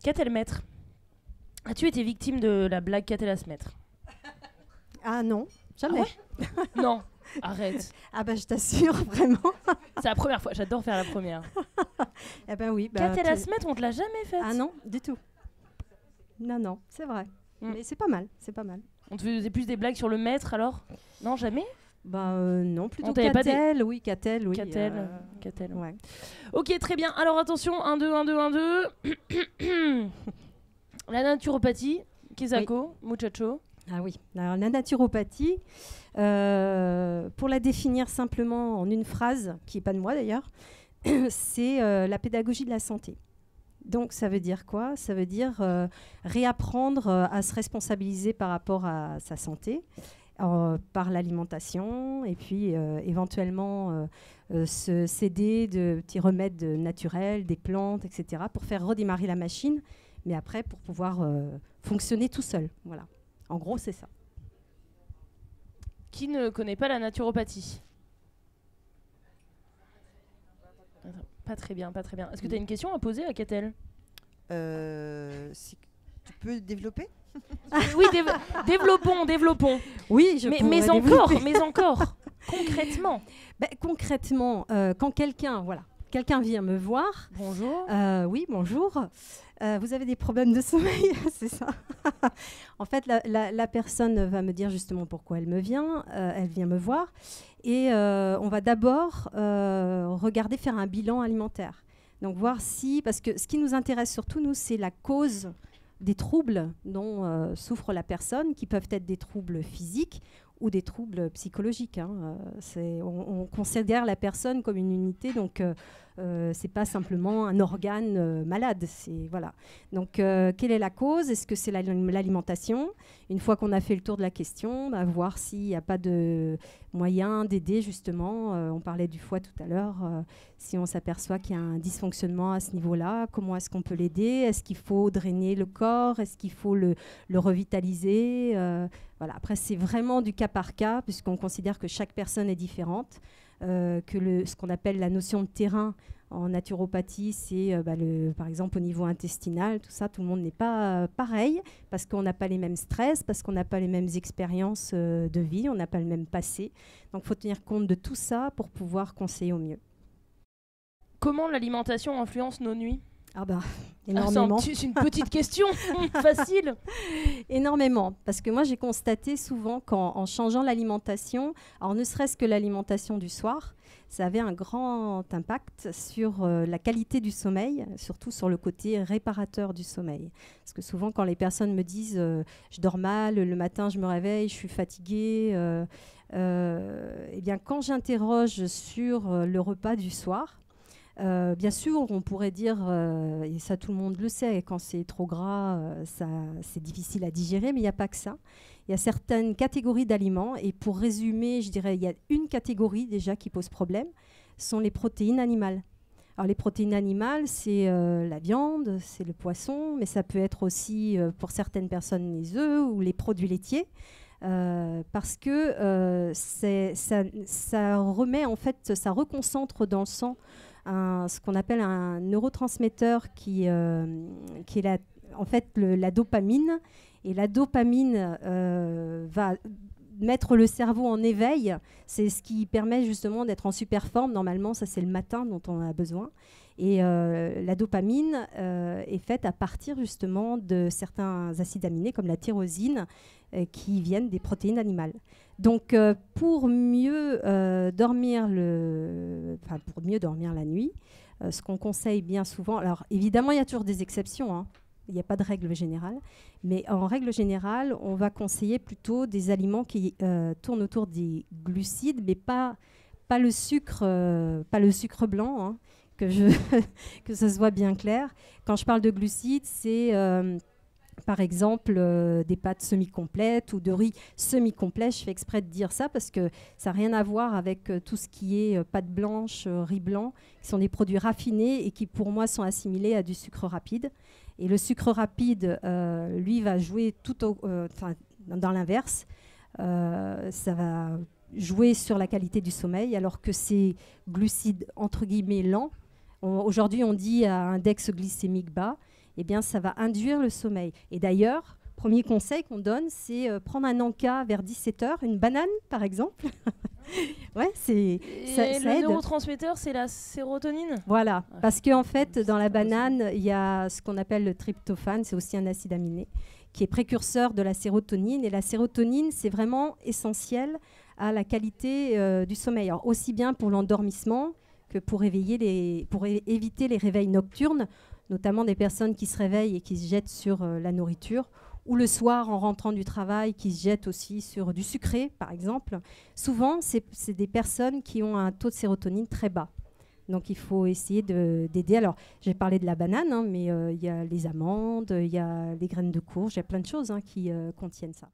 Qu'a-t-elle mettre? As-tu été victime de la blague qu'a-t-elle à se mettre? Ah non, jamais. Ah ouais. Non, arrête. Ah bah je t'assure, vraiment. C'est la première fois, j'adore faire la première. Eh ben oui. Qu'a-t-elle à se mettre? On te l'a jamais faite. Ah non, du tout. Non, c'est vrai. Mais c'est pas mal, c'est pas mal. On te faisait plus des blagues sur le maître alors? Non, jamais? Non, plutôt t'avait pas qu'a-t-elle, oui, qu'a-t-elle, oui. Qu'a-t-elle. Ouais. Ok, très bien. Alors attention, 1, 2, 1, 2, 1, 2. La naturopathie, Kesako, muchacho. Ah oui, alors la naturopathie, pour la définir simplement en une phrase, qui n'est pas de moi d'ailleurs, c'est la pédagogie de la santé. Donc ça veut dire quoi? Ça veut dire réapprendre à se responsabiliser par rapport à sa santé, par l'alimentation, et puis éventuellement s'aider de petits remèdes naturels, des plantes, etc., pour faire redémarrer la machine, mais après pour pouvoir fonctionner tout seul. Voilà. En gros, c'est ça. Qui ne connaît pas la naturopathie? Attends, pas très bien, pas très bien. Est-ce que tu as une question à poser à Qu'a-t-elle? Tu peux développer? Oui, développons. Oui, mais encore, concrètement. Concrètement, quand quelqu'un vient me voir. Bonjour. Oui, bonjour. Vous avez des problèmes de sommeil, c'est ça. En fait, la personne va me dire justement pourquoi elle vient me voir. Et on va d'abord regarder, faire un bilan alimentaire. Donc voir si, parce que ce qui nous intéresse surtout, nous, c'est la cause des troubles dont souffre la personne, qui peuvent être des troubles physiques ou des troubles psychologiques. On considère la personne comme une unité, donc c'est pas simplement un organe malade. Voilà. Donc, quelle est la cause? Est-ce que c'est l'alimentation? Une fois qu'on a fait le tour de la question, voir s'il n'y a pas de moyen d'aider, justement. On parlait du foie tout à l'heure. Si on s'aperçoit qu'il y a un dysfonctionnement à ce niveau-là, comment est-ce qu'on peut l'aider? Est-ce qu'il faut drainer le corps? Est-ce qu'il faut le revitaliser? Voilà. Après, c'est vraiment du cas par cas, puisqu'on considère que chaque personne est différente. Ce qu'on appelle la notion de terrain en naturopathie, c'est par exemple au niveau intestinal, tout ça, tout le monde n'est pas pareil, parce qu'on n'a pas les mêmes stress, parce qu'on n'a pas les mêmes expériences de vie, on n'a pas le même passé. Donc il faut tenir compte de tout ça pour pouvoir conseiller au mieux. Comment l'alimentation influence nos nuits? Énormément. C'est une petite question, facile. Énormément, parce que moi j'ai constaté souvent qu'en changeant l'alimentation, alors ne serait-ce que l'alimentation du soir, ça avait un grand impact sur la qualité du sommeil, surtout sur le côté réparateur du sommeil. Parce que souvent quand les personnes me disent je dors mal, le matin je me réveille, je suis fatiguée, eh bien quand j'interroge sur le repas du soir, bien sûr, on pourrait dire, et ça tout le monde le sait, quand c'est trop gras, c'est difficile à digérer, mais il n'y a pas que ça. Il y a certaines catégories d'aliments, et pour résumer, je dirais, il y a une catégorie déjà qui pose problème, sont les protéines animales. Alors les protéines animales, c'est la viande, c'est le poisson, mais ça peut être aussi, pour certaines personnes, les œufs ou les produits laitiers. Parce que ça remet, en fait, ça reconcentre dans le sang ce qu'on appelle un neurotransmetteur qui est en fait la dopamine. Et la dopamine va mettre le cerveau en éveil. C'est ce qui permet justement d'être en super forme. Normalement, ça c'est le matin dont on a besoin. Et la dopamine est faite à partir justement de certains acides aminés comme la tyrosine qui viennent des protéines animales. Donc pour mieux dormir la nuit, ce qu'on conseille bien souvent, alors évidemment il y a toujours des exceptions, hein. Il n'y a pas de règle générale, mais en règle générale, on va conseiller plutôt des aliments qui tournent autour des glucides, mais pas le sucre blanc, hein, que ça soit bien clair. Quand je parle de glucides, c'est par exemple des pâtes semi-complètes ou de riz semi-complet. Je fais exprès de dire ça parce que ça n'a rien à voir avec tout ce qui est pâtes blanches, riz blanc, qui sont des produits raffinés et qui pour moi sont assimilés à du sucre rapide. Et le sucre rapide, lui, va jouer dans l'inverse. Ça va jouer sur la qualité du sommeil, alors que ces glucides, entre guillemets, lents, aujourd'hui, on dit à index glycémique bas, eh bien, ça va induire le sommeil. Et d'ailleurs, premier conseil qu'on donne, c'est prendre un encas vers 17 heures, une banane par exemple. Ouais, ça le aide. neurotransmetteur, c'est la sérotonine. Voilà, parce qu'en fait, dans la banane, il y a ce qu'on appelle le tryptophane, c'est aussi un acide aminé, qui est précurseur de la sérotonine. Et la sérotonine, c'est vraiment essentiel à la qualité du sommeil. Alors, aussi bien pour l'endormissement que pour éviter les réveils nocturnes, notamment des personnes qui se réveillent et qui se jettent sur la nourriture, ou le soir en rentrant du travail qui se jettent aussi sur du sucré, par exemple. Souvent, c'est des personnes qui ont un taux de sérotonine très bas. Donc, il faut essayer d'aider. Alors, j'ai parlé de la banane, hein, mais il y a les amandes, il y a les graines de courge, il y a plein de choses qui contiennent ça.